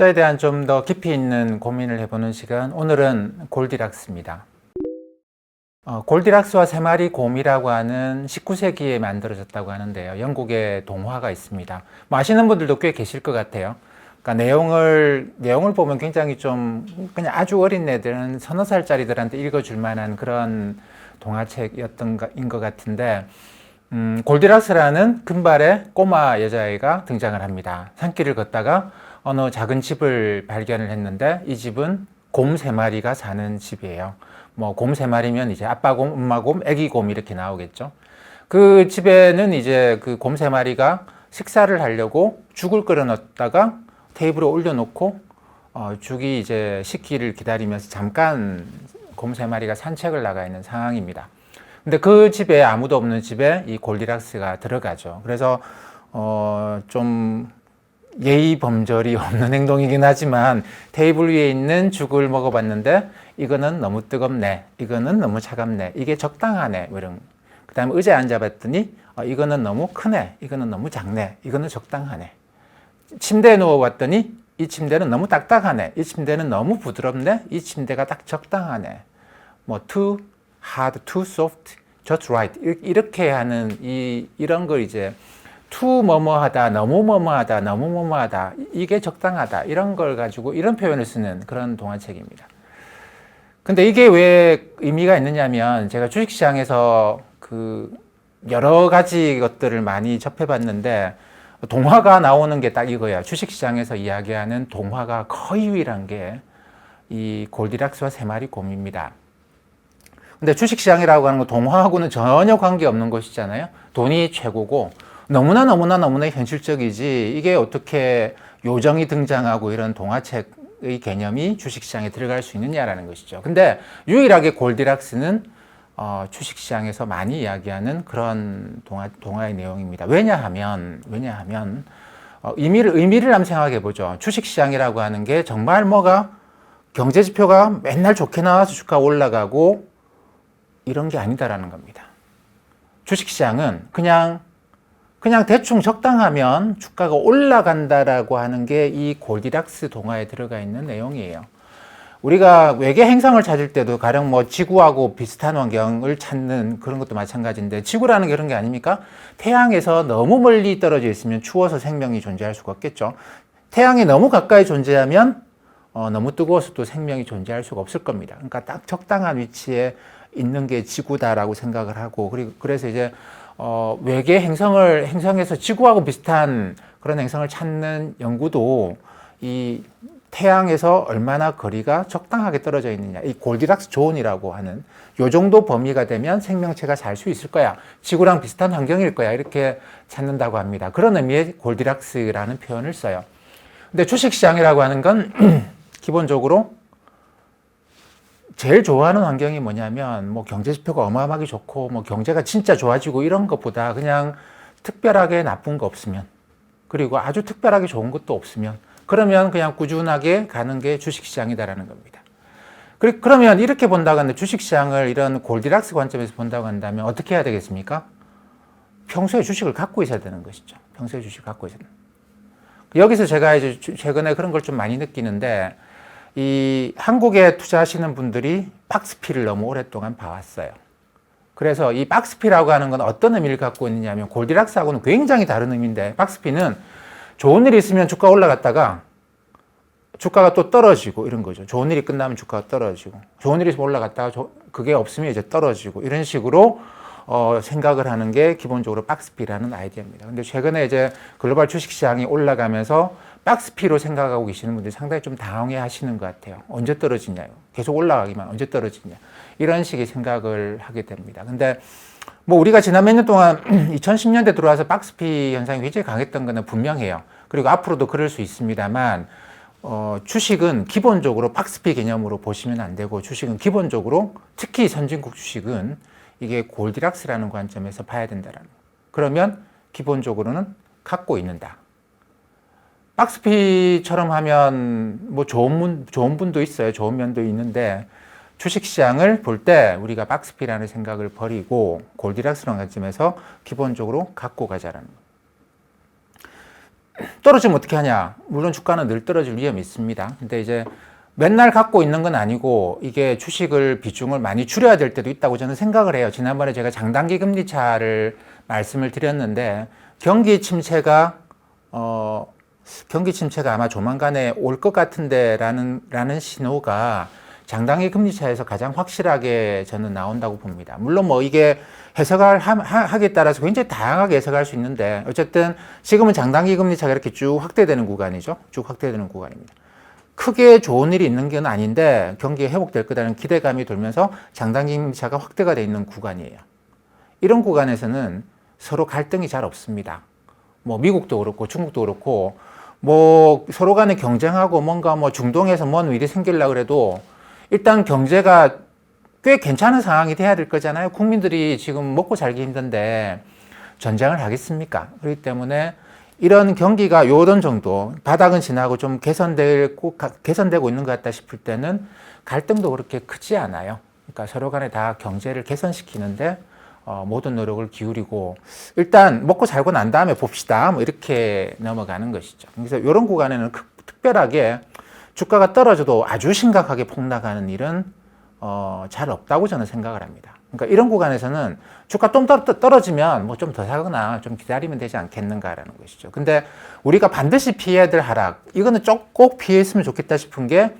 투자에 대한 좀 더 깊이 있는 고민을 해보는 시간, 오늘은 골디락스입니다. 골디락스와 세 마리 곰이라고 하는 19세기에 만들어졌다고 하는데요. 영국의 동화가 있습니다. 뭐 아시는 분들도 꽤 계실 것 같아요. 그러니까 내용을 보면 굉장히 좀 그냥 아주 어린 애들은 서너 살짜리들한테 읽어줄 만한 그런 동화책이었던 것 같은데, 골디락스라는 금발의 꼬마 여자아이가 등장을 합니다. 산길을 걷다가 어느 작은 집을 발견을 했는데, 이 집은 곰 세 마리가 사는 집이에요. 뭐 곰 세 마리면 이제 아빠 곰, 엄마 곰, 애기 곰 이렇게 나오겠죠. 그 집에는 이제 그 곰 세 마리가 식사를 하려고 죽을 끓여 넣었다가 테이블에 올려놓고 죽이 이제 식기를 기다리면서 잠깐 곰 세 마리가 산책을 나가 있는 상황입니다. 근데 그 집에 아무도 없는 집에 이 골디락스가 들어가죠. 그래서 좀 예의 범절이 없는 행동이긴 하지만 테이블 위에 있는 죽을 먹어봤는데 이거는 너무 뜨겁네, 이거는 너무 차갑네, 이게 적당하네, 뭐 이런. 그 다음에 의자에 앉아봤더니 이거는 너무 크네, 이거는 너무 작네, 이거는 적당하네. 침대에 누워봤더니 이 침대는 너무 딱딱하네, 이 침대는 너무 부드럽네, 이 침대가 딱 적당하네. 뭐 too hard, too soft, just right, 이렇게 하는 이런 걸 이제 too 뭐뭐하다, 너무 뭐뭐하다, 너무 뭐뭐하다, 이게 적당하다, 이런 걸 가지고 이런 표현을 쓰는 그런 동화책입니다. 근데 이게 왜 의미가 있느냐면, 제가 주식시장에서 그 여러 가지 것들을 많이 접해봤는데 동화가 나오는 게 딱 이거야. 주식시장에서 이야기하는 동화가 거의 유일한 게 이 골디락스와 세 마리 곰입니다. 근데 주식시장이라고 하는 거 동화하고는 전혀 관계없는 것이잖아요. 돈이 최고고 너무나 현실적이지, 이게 어떻게 요정이 등장하고 이런 동화책의 개념이 주식시장에 들어갈 수 있느냐라는 것이죠. 근데 유일하게 골디락스는 주식시장에서 많이 이야기하는 그런 동화의 내용입니다. 왜냐하면 의미를 한번 생각해 보죠. 주식시장이라고 하는 게 정말 뭐가 경제지표가 맨날 좋게 나와서 주가가 올라가고 이런 게 아니다라는 겁니다. 주식시장은 그냥 대충 적당하면 주가가 올라간다라고 하는 게 이 골디락스 동화에 들어가 있는 내용이에요. 우리가 외계 행성을 찾을 때도 가령 뭐 지구하고 비슷한 환경을 찾는 그런 것도 마찬가지인데, 지구라는 게 그런 게 아닙니까? 태양에서 너무 멀리 떨어져 있으면 추워서 생명이 존재할 수가 없겠죠. 태양이 너무 가까이 존재하면 너무 뜨거워서 또 생명이 존재할 수가 없을 겁니다. 그러니까 딱 적당한 위치에 있는 게 지구다라고 생각을 하고, 그래서 이제 외계 행성에서 지구하고 비슷한 그런 행성을 찾는 연구도 이 태양에서 얼마나 거리가 적당하게 떨어져 있느냐, 이 골디락스 존이라고 하는 요 정도 범위가 되면 생명체가 살 수 있을 거야, 지구랑 비슷한 환경일 거야, 이렇게 찾는다고 합니다. 그런 의미의 골디락스라는 표현을 써요. 근데 주식시장이라고 하는 건 기본적으로 제일 좋아하는 환경이 뭐냐면, 뭐 경제지표가 어마어마하게 좋고 뭐 경제가 진짜 좋아지고 이런 것보다 그냥 특별하게 나쁜 거 없으면, 그리고 아주 특별하게 좋은 것도 없으면, 그러면 그냥 꾸준하게 가는 게 주식시장이다라는 겁니다. 그러면 이렇게 본다고 하는데, 주식시장을 이런 골디락스 관점에서 본다고 한다면 어떻게 해야 되겠습니까? 평소에 주식을 갖고 있어야 되는 것이죠. 평소에 주식을 갖고 있어야 되는. 여기서 제가 이제 최근에 그런 걸 좀 많이 느끼는데, 이 한국에 투자하시는 분들이 박스피를 너무 오랫동안 봐왔어요. 그래서 이 박스피라고 하는 건 어떤 의미를 갖고 있느냐면, 골디락스하고는 굉장히 다른 의미인데, 박스피는 좋은 일이 있으면 주가가 올라갔다가 주가가 또 떨어지고 이런 거죠. 좋은 일이 끝나면 주가가 떨어지고, 좋은 일이 올라갔다가 그게 없으면 이제 떨어지고, 이런 식으로 생각을 하는 게 기본적으로 박스피라는 아이디어입니다. 근데 최근에 이제 글로벌 주식시장이 올라가면서 박스피로 생각하고 계시는 분들이 상당히 좀 당황해 하시는 것 같아요. 언제 떨어지냐요? 계속 올라가기만, 언제 떨어지냐? 이런 식의 생각을 하게 됩니다. 근데 뭐 우리가 지난 몇 년 동안 2010년대 들어와서 박스피 현상이 굉장히 강했던 거는 분명해요. 그리고 앞으로도 그럴 수 있습니다만, 주식은 기본적으로 박스피 개념으로 보시면 안 되고, 주식은 기본적으로, 특히 선진국 주식은 이게 골디락스라는 관점에서 봐야 된다라는 거. 그러면 기본적으로는 갖고 있는다. 박스피처럼 하면 뭐 좋은 분도 있어요. 좋은 면도 있는데, 주식시장을 볼 때 우리가 박스피라는 생각을 버리고 골디락스라는 관점에서 기본적으로 갖고 가자라는 거. 떨어지면 어떻게 하냐? 물론 주가는 늘 떨어질 위험이 있습니다. 근데 이제 맨날 갖고 있는 건 아니고 이게 주식을 비중을 많이 줄여야 될 때도 있다고 저는 생각을 해요. 지난번에 제가 장단기 금리 차를 말씀을 드렸는데 경기 침체가 아마 조만간에 올 것 같은데라는 신호가 장단기 금리 차에서 가장 확실하게 저는 나온다고 봅니다. 물론 뭐 이게 하기에 따라서 굉장히 다양하게 해석할 수 있는데 어쨌든 지금은 장단기 금리 차가 이렇게 쭉 확대되는 구간이죠. 쭉 확대되는 구간입니다. 크게 좋은 일이 있는 건 아닌데 경기가 회복될 거라는 기대감이 들면서 장단기 금리 차가 확대가 돼 있는 구간이에요. 이런 구간에서는 서로 갈등이 잘 없습니다. 뭐 미국도 그렇고 중국도 그렇고 뭐 서로 간에 경쟁하고 뭔가 뭐 중동에서 뭔 일이 생기려고 그래도 일단 경제가 꽤 괜찮은 상황이 돼야 될 거잖아요. 국민들이 지금 먹고 살기 힘든데 전쟁을 하겠습니까? 그렇기 때문에 이런 경기가 요런 정도 바닥은 지나고 좀 개선되고 있는 것 같다 싶을 때는 갈등도 그렇게 크지 않아요. 그러니까 서로 간에 다 경제를 개선시키는데 모든 노력을 기울이고 일단 먹고 살고 난 다음에 봅시다. 뭐 이렇게 넘어가는 것이죠. 그래서 이런 구간에는 특별하게 주가가 떨어져도 아주 심각하게 폭락하는 일은 잘 없다고 저는 생각을 합니다. 그러니까 이런 구간에서는 주가 좀 떨어지면 뭐 좀 더 사거나 좀 기다리면 되지 않겠는가라는 것이죠. 근데 우리가 반드시 피해야 될 하락, 이거는 꼭 피했으면 좋겠다 싶은 게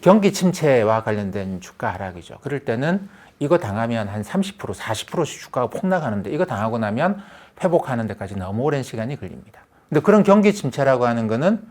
경기 침체와 관련된 주가 하락이죠. 그럴 때는 이거 당하면 한 30%, 40%씩 주가가 폭락하는데 이거 당하고 나면 회복하는 데까지 너무 오랜 시간이 걸립니다. 근데 그런 경기 침체라고 하는 거는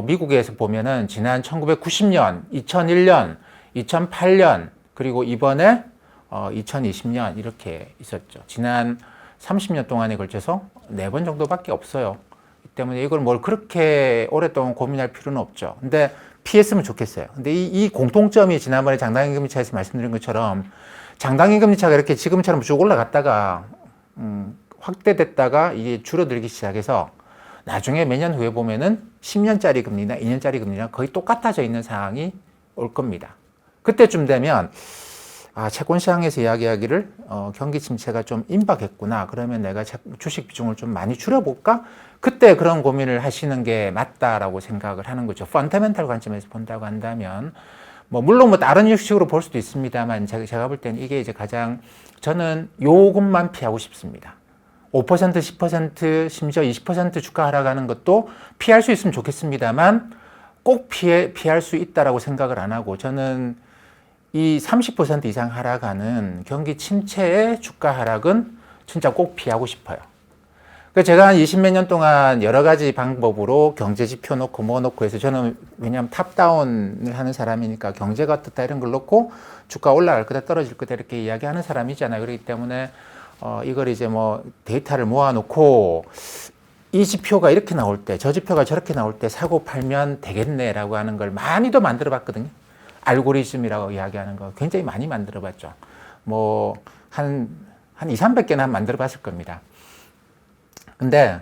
미국에서 보면은 지난 1990년, 2001년, 2008년 그리고 이번에 2020년 이렇게 있었죠. 지난 30년 동안에 걸쳐서 4번 정도밖에 없어요. 이 때문에 이걸 뭘 그렇게 오랫동안 고민할 필요는 없죠. 근데 피했으면 좋겠어요. 근데 이 공통점이 지난번에 장단기 금리 차에서 말씀드린 것처럼 장단기 금리 차가 이렇게 지금처럼 쭉 올라갔다가 확대됐다가 이게 줄어들기 시작해서 나중에 몇 년 후에 보면은 10년짜리 금리나 2년짜리 금리랑 거의 똑같아져 있는 상황이 올 겁니다. 그때쯤 되면 채권 시장에서 이야기하기를 경기 침체가 좀 임박했구나. 그러면 내가 주식 비중을 좀 많이 줄여볼까? 그때 그런 고민을 하시는 게 맞다라고 생각을 하는 거죠. 펀더멘탈 관점에서 본다고 한다면 물론 다른 식으로 볼 수도 있습니다만 제가 볼 때는 이게 이제 가장 저는 요것만 피하고 싶습니다. 5%, 10%, 심지어 20% 주가 하락하는 것도 피할 수 있으면 좋겠습니다만 꼭 피할 수 있다라고 생각을 안 하고 저는 이 30% 이상 하락하는 경기 침체의 주가 하락은 진짜 꼭 피하고 싶어요. 그래서 제가 한 20몇 년 동안 여러 가지 방법으로 경제 지표 놓고 뭐 놓고 해서 저는 왜냐하면 탑다운을 하는 사람이니까 경제가 어떻다 이런 걸 놓고 주가 올라갈 거다 떨어질 거다 이렇게 이야기하는 사람이잖아요. 그렇기 때문에 이걸 이제 데이터를 모아놓고 이 지표가 이렇게 나올 때, 저 지표가 저렇게 나올 때 사고 팔면 되겠네라고 하는 걸 많이도 만들어 봤거든요. 알고리즘이라고 이야기하는 거 굉장히 많이 만들어 봤죠. 한 2, 300개나 만들어 봤을 겁니다. 근데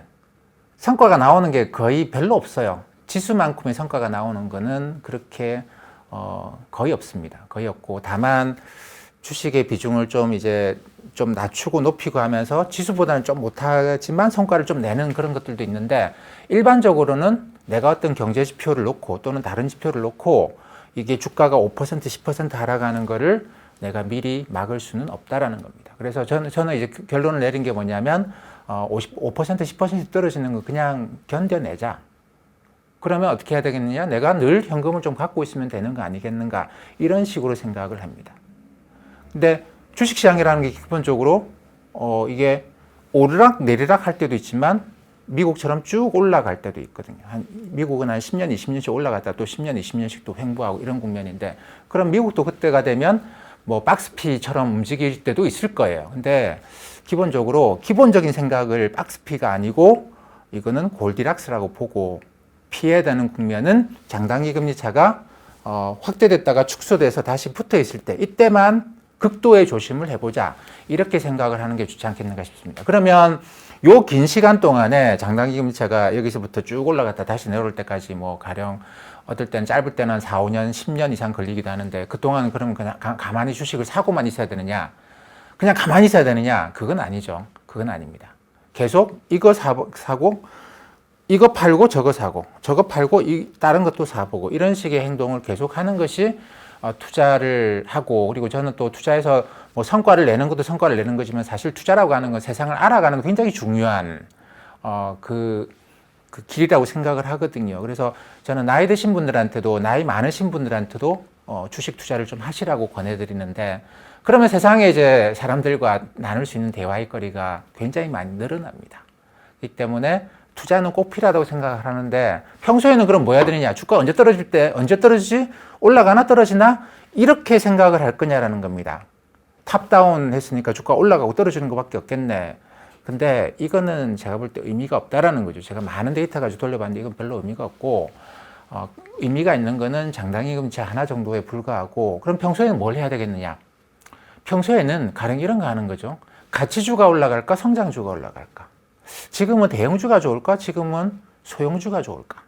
성과가 나오는 게 거의 별로 없어요. 지수만큼의 성과가 나오는 거는 그렇게 거의 없습니다. 거의 없고 다만 주식의 비중을 좀 낮추고 높이고 하면서 지수보다는 좀 못하지만 성과를 좀 내는 그런 것들도 있는데 일반적으로는 내가 어떤 경제 지표를 놓고 또는 다른 지표를 놓고 이게 주가가 5%, 10% 하락하는 거를 내가 미리 막을 수는 없다라는 겁니다. 그래서 저는 이제 결론을 내린 게 뭐냐면 5%, 10% 떨어지는 거 그냥 견뎌내자. 그러면 어떻게 해야 되겠느냐? 내가 늘 현금을 좀 갖고 있으면 되는 거 아니겠는가? 이런 식으로 생각을 합니다. 근데 주식시장이라는 게 기본적으로 이게 오르락 내리락 할 때도 있지만 미국처럼 쭉 올라갈 때도 있거든요. 미국은 한 10년, 20년씩 올라갔다 또 10년, 20년씩 또 횡보하고 이런 국면인데 그럼 미국도 그때가 되면 박스피처럼 움직일 때도 있을 거예요. 근데 기본적으로 기본적인 생각을 박스피가 아니고 이거는 골디락스라고 보고 피해야 되는 국면은 장단기 금리 차가 확대됐다가 축소돼서 다시 붙어 있을 때 이때만 극도의 조심을 해보자 이렇게 생각을 하는 게 좋지 않겠는가 싶습니다. 그러면 요 긴 시간 동안에 장단기 금리차가 여기서부터 쭉 올라갔다 다시 내려올 때까지 가령 어떨 때는 짧을 때는 4, 5년, 10년 이상 걸리기도 하는데 그동안 그러면 그냥 가만히 주식을 사고만 있어야 되느냐? 그냥 가만히 있어야 되느냐? 그건 아니죠. 그건 아닙니다. 계속 이거 사고 이거 팔고 저거 사고, 저거 팔고 다른 것도 사보고, 이런 식의 행동을 계속 하는 것이 투자를 하고, 그리고 저는 또 투자에서 뭐 성과를 내는 것도 성과를 내는 거지만, 사실 투자라고 하는 건 세상을 알아가는 굉장히 중요한 그 길이라고 생각을 하거든요. 그래서 저는 나이 드신 분들한테도, 나이 많으신 분들한테도 주식 투자를 좀 하시라고 권해드리는데, 그러면 세상에 이제 사람들과 나눌 수 있는 대화의 거리가 굉장히 많이 늘어납니다. 그렇기 때문에 투자는 꼭 필요하다고 생각을 하는데, 평소에는 그럼 뭐 해야 되느냐? 주가 언제 떨어질 때, 언제 떨어지지? 올라가나 떨어지나? 이렇게 생각을 할 거냐라는 겁니다. 탑다운 했으니까 주가 올라가고 떨어지는 것밖에 없겠네. 근데 이거는 제가 볼 때 의미가 없다라는 거죠. 제가 많은 데이터 가지고 돌려봤는데 이건 별로 의미가 없고, 의미가 있는 거는 장당임금제 하나 정도에 불과하고, 그럼 평소에는 뭘 해야 되겠느냐? 평소에는 가령 이런 거 하는 거죠. 가치주가 올라갈까? 성장주가 올라갈까? 지금은 대형주가 좋을까? 지금은 소형주가 좋을까?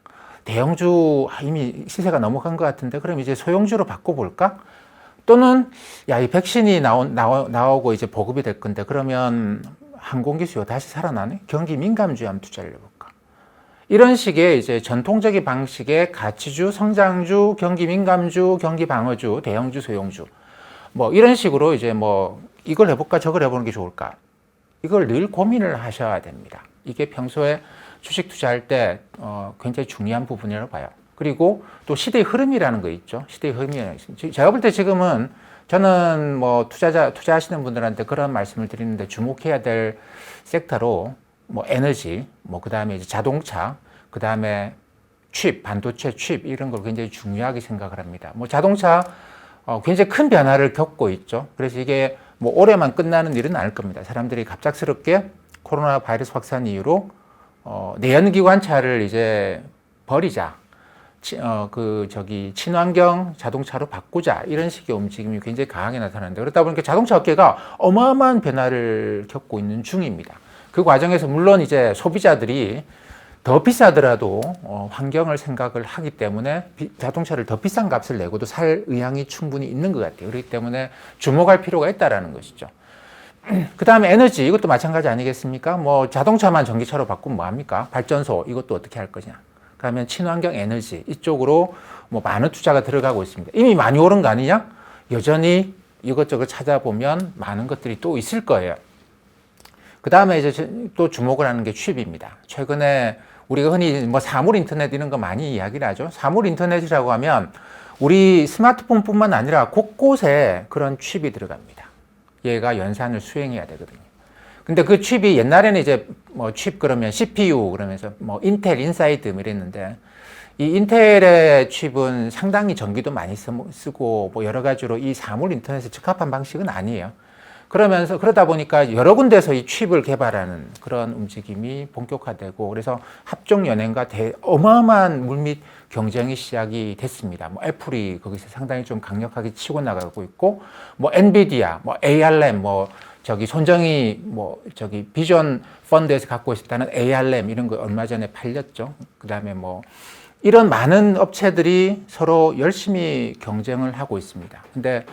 대형주 이미 시세가 넘어간 것 같은데, 그럼 이제 소형주로 바꿔볼까? 또는 야, 이 백신이 나오고 이제 보급이 될 건데, 그러면 항공기 수요 다시 살아나네? 경기 민감주에 한번 투자를 해볼까? 이런 식의 이제 전통적인 방식의 가치주, 성장주, 경기 민감주, 경기 방어주, 대형주, 소형주, 뭐 이런 식으로 이제 뭐 이걸 해볼까 저걸 해보는 게 좋을까, 이걸 늘 고민을 하셔야 됩니다. 이게 평소에 주식 투자할 때 굉장히 중요한 부분이라고 봐요. 그리고 또 시대의 흐름이라는 거 있죠. 시대의 흐름이, 제가 볼 때 지금은 저는 뭐 투자하시는 분들한테 그런 말씀을 드리는데, 주목해야 될 섹터로 뭐 에너지, 뭐 그다음에 이제 자동차, 그다음에 칩, 반도체 칩, 이런 걸 굉장히 중요하게 생각을 합니다. 뭐 자동차 굉장히 큰 변화를 겪고 있죠. 그래서 이게 뭐 올해만 끝나는 일은 아닐 겁니다. 사람들이 갑작스럽게 코로나 바이러스 확산 이후로 내연기관차를 이제 버리자, 친환경 자동차로 바꾸자, 이런 식의 움직임이 굉장히 강하게 나타나는데, 그렇다 보니까 자동차 업계가 어마어마한 변화를 겪고 있는 중입니다. 그 과정에서 물론 이제 소비자들이 더 비싸더라도 환경을 생각을 하기 때문에 자동차를 더 비싼 값을 내고도 살 의향이 충분히 있는 것 같아요. 그렇기 때문에 주목할 필요가 있다라는 것이죠. 그 다음에 에너지, 이것도 마찬가지 아니겠습니까? 뭐 자동차만 전기차로 바꾸면 뭐합니까? 발전소, 이것도 어떻게 할 거냐? 그러면 친환경 에너지, 이쪽으로 뭐 많은 투자가 들어가고 있습니다. 이미 많이 오른 거 아니냐? 여전히 이것저것 찾아보면 많은 것들이 또 있을 거예요. 그 다음에 이제 또 주목을 하는 게 칩입니다. 최근에 우리가 흔히 뭐 사물 인터넷 이런 거 많이 이야기를 하죠. 사물 인터넷이라고 하면 우리 스마트폰뿐만 아니라 곳곳에 그런 칩이 들어갑니다. 얘가 연산을 수행해야 되거든요. 근데 그 칩이 옛날에는 이제 뭐 칩 그러면 CPU 그러면서 뭐 인텔 인사이드 뭐 이랬는데, 이 인텔의 칩은 상당히 전기도 많이 쓰고 뭐 여러 가지로 이 사물 인터넷에 적합한 방식은 아니에요. 그러다 보니까 여러 군데서 이 칩을 개발하는 그런 움직임이 본격화되고, 그래서 합종 연행과 어마어마한 물밑 경쟁이 시작이 됐습니다. 뭐 애플이 거기서 상당히 좀 강력하게 치고 나가고 있고, 뭐 엔비디아, 뭐 ARM, 뭐 손정희 비전 펀드에서 갖고 있었다는 ARM 이런 거 얼마 전에 팔렸죠. 그다음에 뭐 이런 많은 업체들이 서로 열심히 경쟁을 하고 있습니다. 근데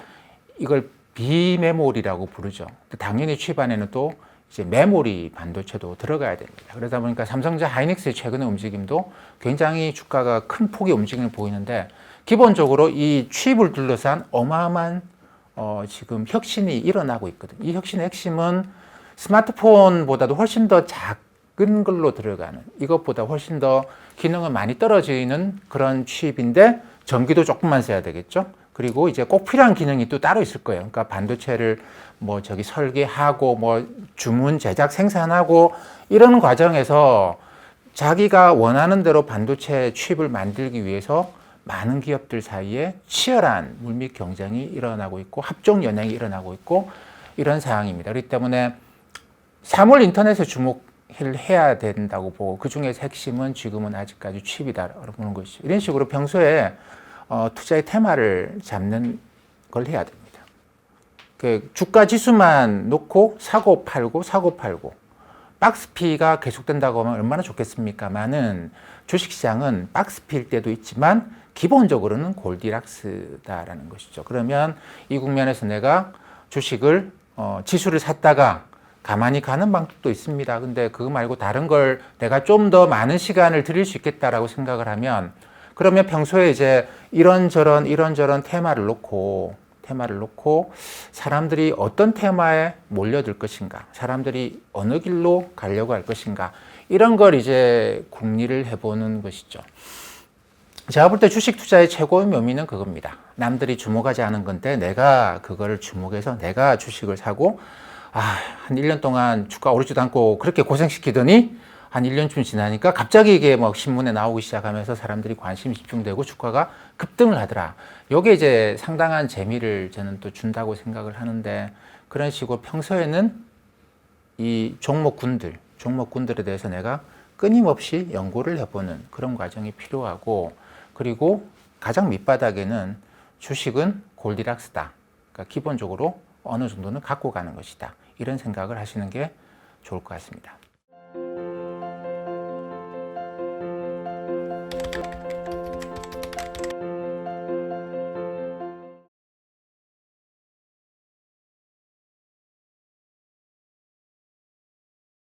이걸 비메모리라고 부르죠. 당연히 칩 안에는 또 이제 메모리 반도체도 들어가야 됩니다. 그러다 보니까 삼성전자 하이닉스의 최근의 움직임도 굉장히 주가가 큰 폭의 움직임을 보이는데, 기본적으로 이 칩을 둘러싼 어마어마한 지금 혁신이 일어나고 있거든요. 이 혁신의 핵심은 스마트폰보다도 훨씬 더 작은 걸로 들어가는, 이것보다 훨씬 더 기능은 많이 떨어지는 그런 칩인데, 전기도 조금만 써야 되겠죠. 그리고 이제 꼭 필요한 기능이 또 따로 있을 거예요. 그러니까 반도체를 설계하고 주문 제작 생산하고 이런 과정에서 자기가 원하는 대로 반도체 칩을 만들기 위해서 많은 기업들 사이에 치열한 물밑 경쟁이 일어나고 있고, 합종 연행이 일어나고 있고, 이런 상황입니다. 그렇기 때문에 사물 인터넷에 주목을 해야 된다고 보고, 그 중에서 핵심은 지금은 아직까지 칩이다라고 보는 것이죠. 이런 식으로 평소에 투자의 테마를 잡는 걸 해야 됩니다. 그 주가 지수만 놓고 사고 팔고 박스피가 계속된다고 하면 얼마나 좋겠습니까만은, 주식시장은 박스피일 때도 있지만 기본적으로는 골디락스다라는 것이죠. 그러면 이 국면에서 내가 주식을 지수를 샀다가 가만히 가는 방법도 있습니다. 근데 그거 말고 다른 걸 내가 좀 더 많은 시간을 들일 수 있겠다라고 생각을 하면 그러면 평소에 이제 이런저런 테마를 놓고 사람들이 어떤 테마에 몰려들 것인가, 사람들이 어느 길로 가려고 할 것인가, 이런 걸 이제 궁리를 해보는 것이죠. 제가 볼 때 주식 투자의 최고의 묘미는 그겁니다. 남들이 주목하지 않은 건데 내가 그거를 주목해서 내가 주식을 사고 한 1년 동안 주가 오르지도 않고 그렇게 고생시키더니 한 1년쯤 지나니까 갑자기 이게 막 신문에 나오기 시작하면서 사람들이 관심이 집중되고 주가가 급등을 하더라. 요게 이제 상당한 재미를 저는 또 준다고 생각을 하는데, 그런 식으로 평소에는 이 종목군들에 대해서 내가 끊임없이 연구를 해보는 그런 과정이 필요하고, 그리고 가장 밑바닥에는 주식은 골디락스다. 그러니까 기본적으로 어느 정도는 갖고 가는 것이다. 이런 생각을 하시는 게 좋을 것 같습니다.